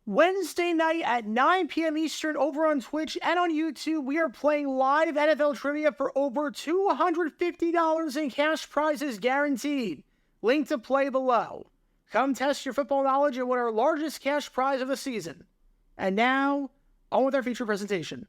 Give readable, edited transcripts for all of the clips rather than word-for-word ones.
Wednesday night at 9 p.m. Eastern over on Twitch and on YouTube, we are playing live NFL trivia for over $250 in cash prizes guaranteed. Link to play below. Come test your football knowledge and win our largest cash prize of the season. And now, on with our feature presentation.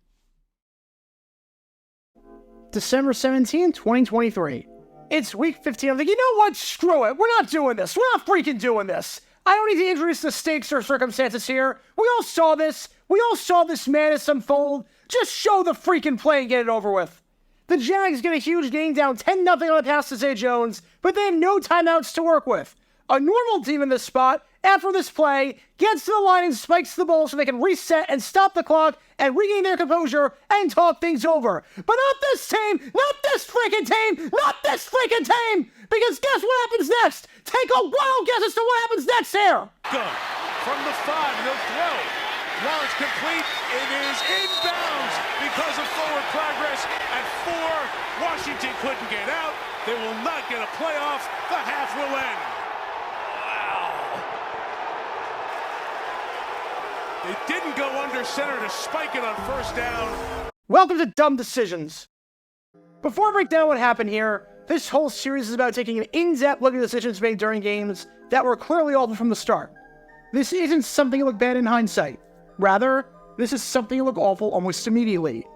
December 17, 2023. It's week 15. I'm like, you know what? Screw it. We're not doing this. We're not freaking doing this. I don't need to introduce the stakes or circumstances here. We all saw this. We all saw this madness unfold. Just show the freaking play and get it over with. The Jags get a huge game down 10-0 on the pass to Zay Jones, but they have no timeouts to work with. A normal team in this spot, after this play, gets to the line and spikes the ball so they can reset and stop the clock and regain their composure and talk things over. But not this team! Not this freaking team! Not this freaking team! Because guess what happens next? Take a wild guess as to what happens next here! Go from the 5, no throw. Launch complete. It is inbounds because of forward progress. At 4, Washington couldn't get out. They will not get a playoff. The half will end. It didn't go under center to spike it on first down. Welcome to Dumb Decisions. Before I break down what happened here, this whole series is about taking an in-depth look at decisions made during games that were clearly awful from the start. This isn't something that look bad in hindsight. Rather, this is something that look awful almost immediately.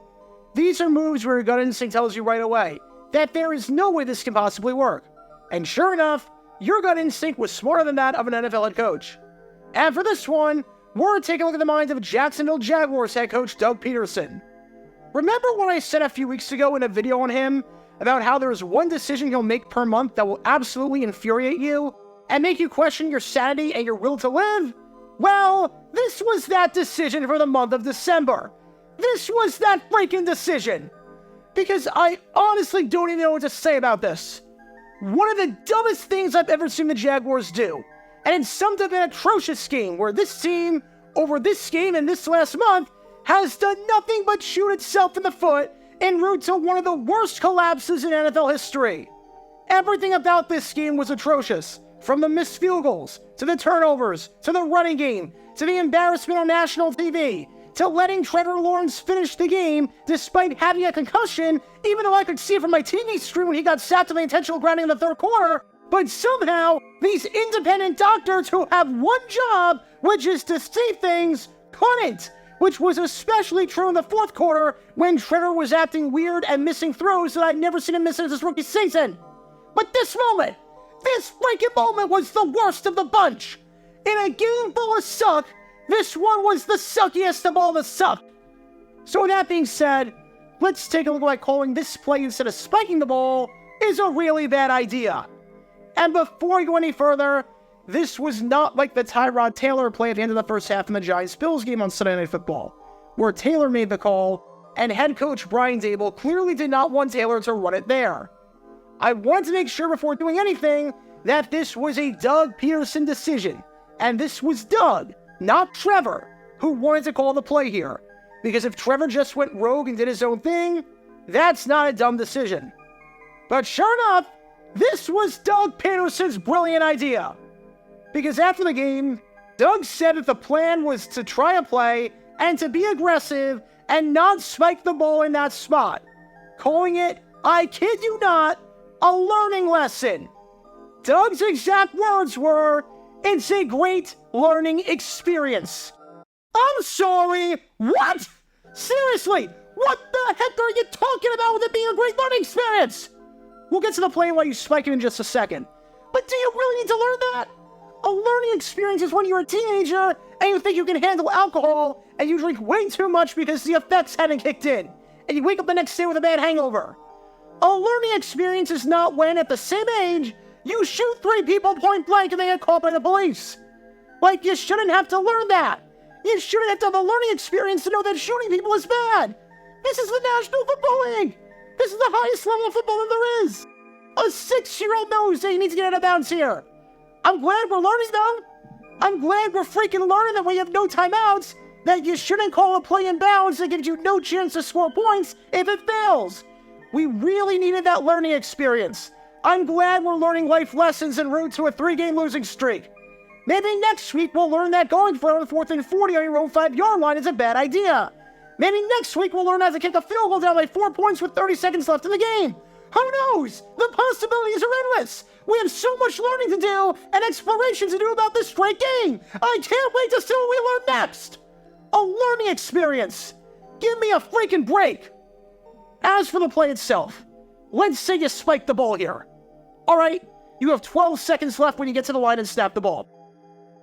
These are moves where your gut instinct tells you right away that there is no way this can possibly work. And sure enough, your gut instinct was smarter than that of an NFL head coach. And for this one, we're taking a look at the mind of Jacksonville Jaguars head coach Doug Peterson. Remember what I said a few weeks ago in a video on him about how there is one decision he'll make per month that will absolutely infuriate you and make you question your sanity and your will to live? Well, this was that decision for the month of December. This was that freaking decision. Because I honestly don't even know what to say about this. One of the dumbest things I've ever seen the Jaguars do. And it's summed up in an atrocious game where this team, over this game and this last month, has done nothing but shoot itself in the foot en route to one of the worst collapses in NFL history. Everything about this game was atrocious. From the missed field goals, to the turnovers, to the running game, to the embarrassment on national TV, to letting Trevor Lawrence finish the game despite having a concussion, even though I could see it from my TV screen when he got sacked on the intentional grounding in the third quarter. But somehow, these independent doctors who have one job, which is to see things, couldn't. Which was especially true in the fourth quarter when Trevor was acting weird and missing throws that I'd never seen him miss in his rookie season. But this freaking moment was the worst of the bunch. In a game full of suck, this one was the suckiest of all the suck. So with that being said, let's take a look at why calling this play instead of spiking the ball is a really bad idea. And before we go any further, this was not like the Tyrod Taylor play at the end of the first half in the Giants-Bills game on Sunday Night Football, where Taylor made the call, and head coach Brian Daboll clearly did not want Taylor to run it there. I wanted to make sure before doing anything that this was a Doug Peterson decision, and this was Doug, not Trevor, who wanted to call the play here, because if Trevor just went rogue and did his own thing, that's not a dumb decision. But sure enough, this was Doug Peterson's brilliant idea. Because after the game, Doug said that the plan was to try a play and to be aggressive and not spike the ball in that spot, calling it, I kid you not, a learning lesson. Doug's exact words were, it's a great learning experience. I'm sorry, what? Seriously, what the heck are you talking about with it being a great learning experience? We'll get to the play while you spike it in just a second. But do you really need to learn that? A learning experience is when you're a teenager and you think you can handle alcohol and you drink way too much because the effects hadn't kicked in and you wake up the next day with a bad hangover. A learning experience is not when, at the same age, you shoot 3 people point blank and they get caught by the police. Like, you shouldn't have to learn that. You shouldn't have to have a learning experience to know that shooting people is bad. This is the National Football League. This is the highest level of football that there is. A 6-year-old knows that he needs to get out of bounds here. I'm glad we're learning, though. I'm glad we're freaking learning that when you have no timeouts, that you shouldn't call a play in bounds that gives you no chance to score points if it fails. We really needed that learning experience. I'm glad we're learning life lessons en route to a 3-game losing streak. Maybe next week we'll learn that going for it on 4th and 40 on your own 5-yard line is a bad idea. Maybe next week we'll learn how to kick a field goal down by 4 points with 30 seconds left in the game. Who knows? The possibilities are endless. We have so much learning to do and exploration to do about this great game. I can't wait to see what we learn next. A learning experience. Give me a freaking break. As for the play itself, let's say you spike the ball here. All right, you have 12 seconds left when you get to the line and snap the ball.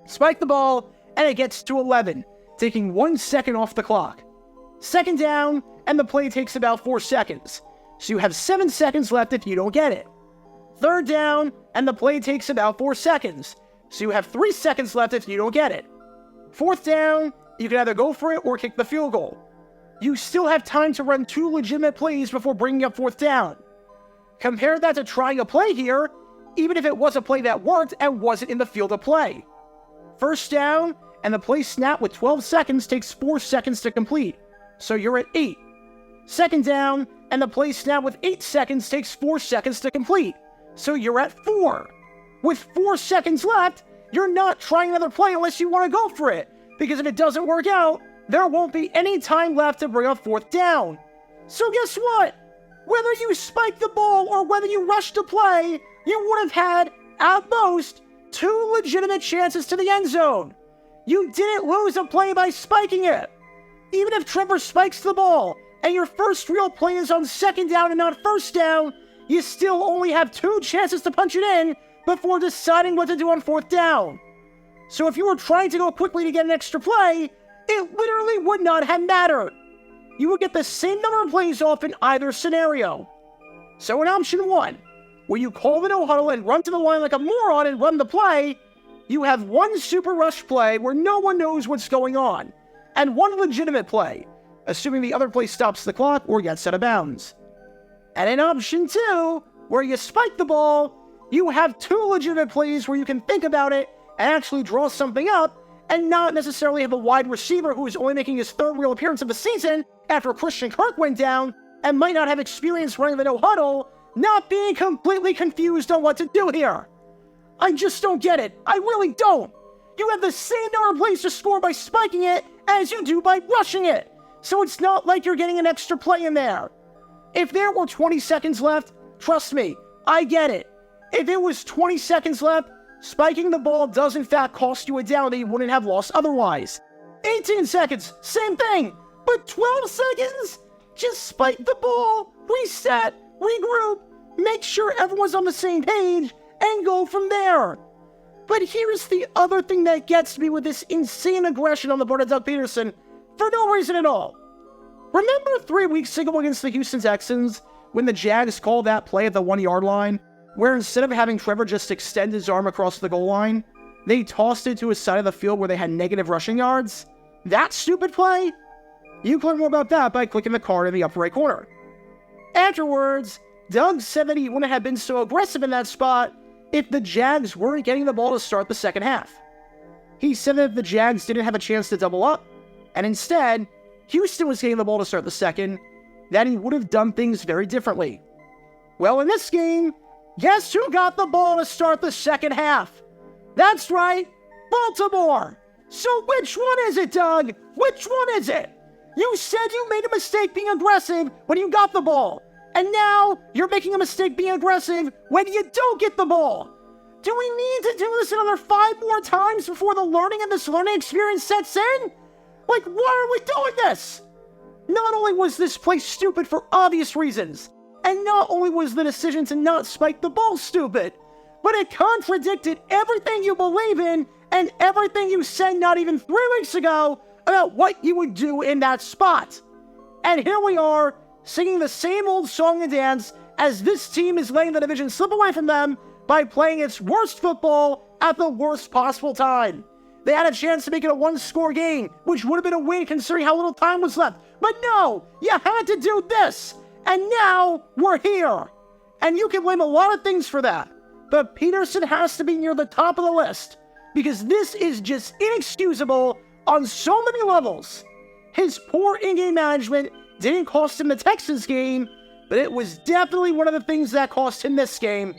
Spike the ball, and it gets to 11, taking 1 second off the clock. Second down, and the play takes about 4 seconds. So you have 7 seconds left if you don't get it. Third down, and the play takes about 4 seconds. So you have 3 seconds left if you don't get it. Fourth down, you can either go for it or kick the field goal. You still have time to run 2 legitimate plays before bringing up fourth down. Compare that to trying a play here, even if it was a play that worked and wasn't in the field of play. First down, and the play snap with 12 seconds takes 4 seconds to complete. So you're at 8. Second down, and the play snap with 8 seconds takes 4 seconds to complete. So you're at 4. With 4 seconds left, you're not trying another play unless you want to go for it, because if it doesn't work out, there won't be any time left to bring up fourth down. So guess what? Whether you spike the ball or whether you rush to play, you would have had, at most, 2 legitimate chances to the end zone. You didn't lose a play by spiking it. Even if Trevor spikes the ball, and your first real play is on second down and not first down, you still only have 2 chances to punch it in before deciding what to do on fourth down. So if you were trying to go quickly to get an extra play, it literally would not have mattered. You would get the same number of plays off in either scenario. So in option 1, where you call the no huddle and run to the line like a moron and run the play, you have 1 super rush play where no one knows what's going on, and 1 legitimate play, assuming the other play stops the clock or gets out of bounds. And in option 2, where you spike the ball, you have 2 legitimate plays where you can think about it and actually draw something up, and not necessarily have a wide receiver who is only making his 3rd real appearance of the season after Christian Kirk went down and might not have experience running the no huddle, not being completely confused on what to do here. I just don't get it. I really don't. You have the same number of plays to score by spiking it as you do by rushing it. So it's not like you're getting an extra play in there. If there were 20 seconds left, trust me, I get it. If it was 20 seconds left, spiking the ball does in fact cost you a down that you wouldn't have lost otherwise. 18 seconds, same thing. But 12 seconds? Just spike the ball, reset, regroup, make sure everyone's on the same page, and go from there. But here's the other thing that gets me with this insane aggression on the part of Doug Peterson, for no reason at all. Remember 3 weeks ago against the Houston Texans, when the Jags called that play at the 1-yard line, where instead of having Trevor just extend his arm across the goal line, they tossed it to a side of the field where they had negative rushing yards? That stupid play? You can learn more about that by clicking the card in the upper right corner. Afterwards, Doug said that he wouldn't have been so aggressive in that spot if the Jags weren't getting the ball to start the second half. He said that if the Jags didn't have a chance to double up, and instead, Houston was getting the ball to start the second, that he would have done things very differently. Well, in this game, guess who got the ball to start the second half? That's right, Baltimore! So which one is it, Doug? Which one is it? You said you made a mistake being aggressive when you got the ball, and now you're making a mistake being aggressive when you don't get the ball. Do we need to do this another 5 more times before the learning and this learning experience sets in? Like, why are we doing this? Not only was this play stupid for obvious reasons, and not only was the decision to not spike the ball stupid, but it contradicted everything you believe in and everything you said not even 3 weeks ago about what you would do in that spot. And here we are, singing the same old song and dance as this team is letting the division slip away from them by playing its worst football at the worst possible time. They had a chance to make it a 1-score game, which would have been a win considering how little time was left. But no, you had to do this. And now we're here. And you can blame a lot of things for that. But Peterson has to be near the top of the list, because this is just inexcusable on so many levels. His poor in-game management didn't cost him the Texans game, but it was definitely one of the things that cost him this game.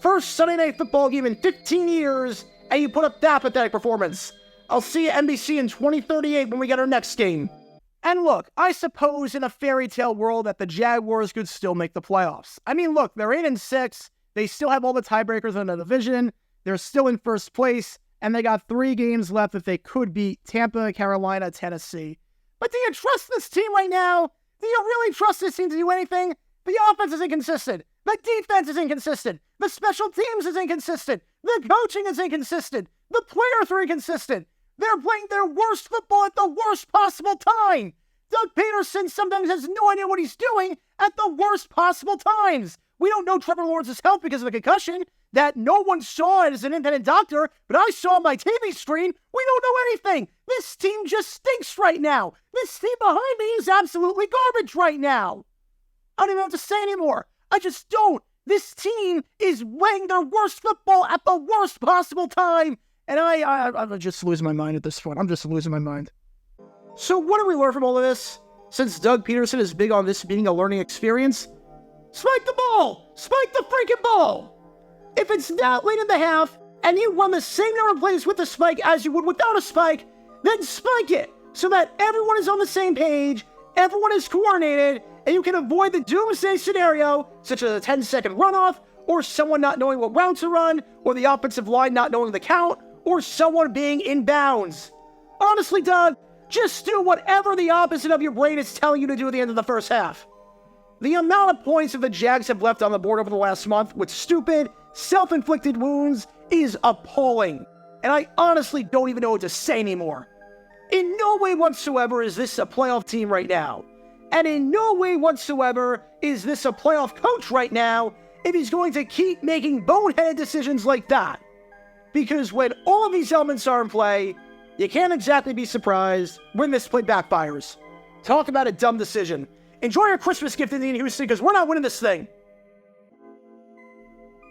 First Sunday Night Football game in 15 years, and you put up that pathetic performance. I'll see you at NBC in 2038 when we get our next game. And look, I suppose in a fairy tale world that the Jaguars could still make the playoffs. I mean, look, they're 8-6. They still have all the tiebreakers in the division. They're still in first place, and they got 3 games left that they could beat Tampa, Carolina, Tennessee. But do you trust this team right now? Do you really trust this team to do anything? The offense is inconsistent. The defense is inconsistent. The special teams is inconsistent. The coaching is inconsistent. The players are inconsistent. They're playing their worst football at the worst possible time. Doug Peterson sometimes has no idea what he's doing at the worst possible times. We don't know Trevor Lawrence's health because of the concussion that no one saw as an independent doctor, but I saw on my TV screen. We don't know anything. This team just stinks right now. This team behind me is absolutely garbage right now. I don't even have to say anymore. I just don't. This team is playing their worst football at the worst possible time. And I'm just losing my mind at this point. I'm just losing my mind. So what do we learn from all of this? Since Doug Peterson is big on this being a learning experience, spike the ball! Spike the freaking ball! If it's that late in the half, and you run the same number of plays with the spike as you would without a spike, then spike it, so that everyone is on the same page, everyone is coordinated, and you can avoid the doomsday scenario, such as a 10-second runoff, or someone not knowing what route to run, or the offensive line not knowing the count, or someone being in bounds. Honestly, Doug, just do whatever the opposite of your brain is telling you to do at the end of the first half. The amount of points that the Jags have left on the board over the last month with stupid, self-inflicted wounds is appalling. And I honestly don't even know what to say anymore. In no way whatsoever is this a playoff team right now. And in no way whatsoever is this a playoff coach right now if he's going to keep making boneheaded decisions like that. Because when all of these elements are in play, you can't exactly be surprised when this play backfires. Talk about a dumb decision. Enjoy your Christmas gift in Houston, because we're not winning this thing.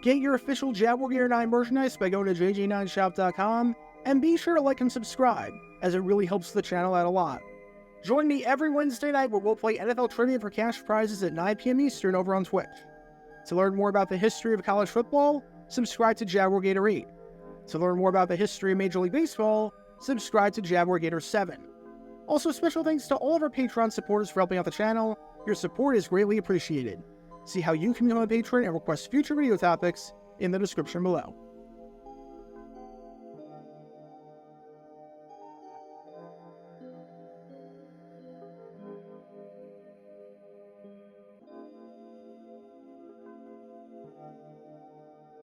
Get your official Jaguar Gear 9 merchandise by going to jj9shop.com, and be sure to like and subscribe, as it really helps the channel out a lot. Join me every Wednesday night where we'll play NFL Trivia for cash prizes at 9 p.m. Eastern over on Twitch. To learn more about the history of college football, subscribe to Jaguar Gator 8. To learn more about the history of Major League Baseball, subscribe to Jaguar Gator 7. Also, special thanks to all of our Patreon supporters for helping out the channel. Your support is greatly appreciated. See how you can become a patron and request future video topics in the description below.